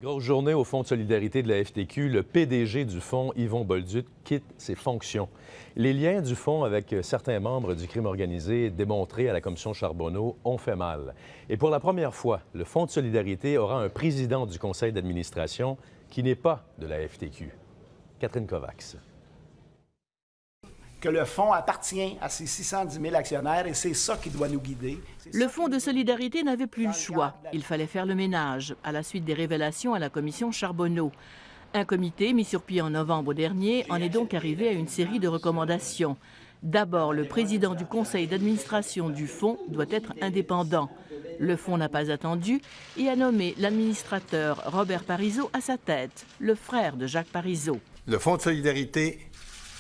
Grosse journée au Fonds de solidarité de la FTQ. Le PDG du fonds, Yvon Bolduc, quitte ses fonctions. Les liens du fonds avec certains membres du crime organisé démontrés à la commission Charbonneau ont fait mal. Et pour la première fois, le Fonds de solidarité aura un président du conseil d'administration qui n'est pas de la FTQ. Catherine Kovacs. Que le fonds appartient à ces 610 000 actionnaires et c'est ça qui doit nous guider. Le Fonds de solidarité n'avait plus le choix. Il fallait faire le ménage à la suite des révélations à la commission Charbonneau. Un comité mis sur pied en novembre dernier en est donc arrivé à une série de recommandations. D'abord, le président du conseil d'administration du fonds doit être indépendant. Le fonds n'a pas attendu et a nommé l'administrateur Robert Parizeau à sa tête, le frère de Jacques Parizeau. Le Fonds de solidarité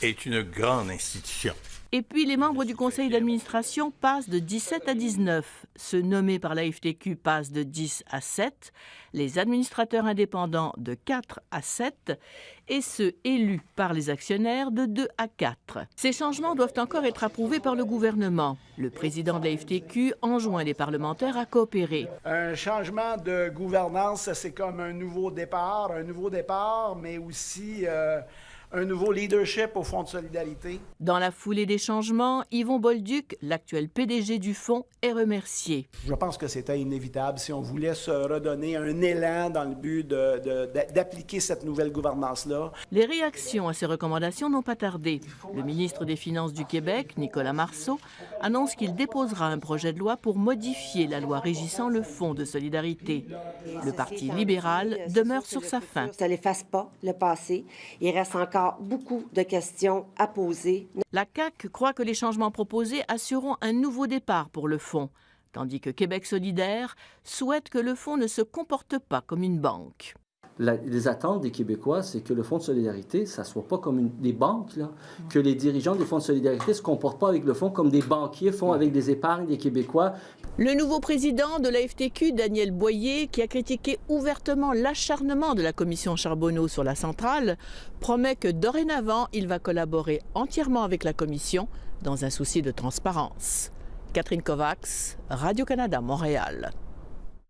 est une grande institution. Et puis les membres du conseil d'administration passent de 17 à 19. Ceux nommés par la FTQ passent de 10 à 7. Les administrateurs indépendants de 4 à 7. Et ceux élus par les actionnaires de 2 à 4. Ces changements doivent encore être approuvés par le gouvernement. Le président de la FTQ enjoint les parlementaires à coopérer. Un changement de gouvernance, c'est comme un nouveau départ, mais aussi un nouveau leadership au Fonds de solidarité. Dans la foulée des changements, Yvon Bolduc, l'actuel PDG du fonds, est remercié. Je pense que c'était inévitable si on voulait se redonner un élan dans le but d'appliquer cette nouvelle gouvernance-là. Les réactions à ces recommandations n'ont pas tardé. Le ministre des Finances du Québec, Nicolas Marceau, annonce qu'il déposera un projet de loi pour modifier la loi régissant le Fonds de solidarité. Le Parti libéral demeure sur sa faim. Ça n'efface pas le passé. Il reste encore beaucoup de questions à poser. La CAQ croit que les changements proposés assureront un nouveau départ pour le fonds, tandis que Québec solidaire souhaite que le fonds ne se comporte pas comme une banque. Les attentes des Québécois, c'est que le Fonds de solidarité, ça ne soit pas comme des banques, là. Que les dirigeants des fonds de solidarité ne se comportent pas avec le fonds comme des banquiers font avec des épargnes des Québécois. Le nouveau président de la FTQ, Daniel Boyer, qui a critiqué ouvertement l'acharnement de la commission Charbonneau sur la centrale, promet que dorénavant, il va collaborer entièrement avec la commission dans un souci de transparence. Catherine Kovacs, Radio-Canada, Montréal.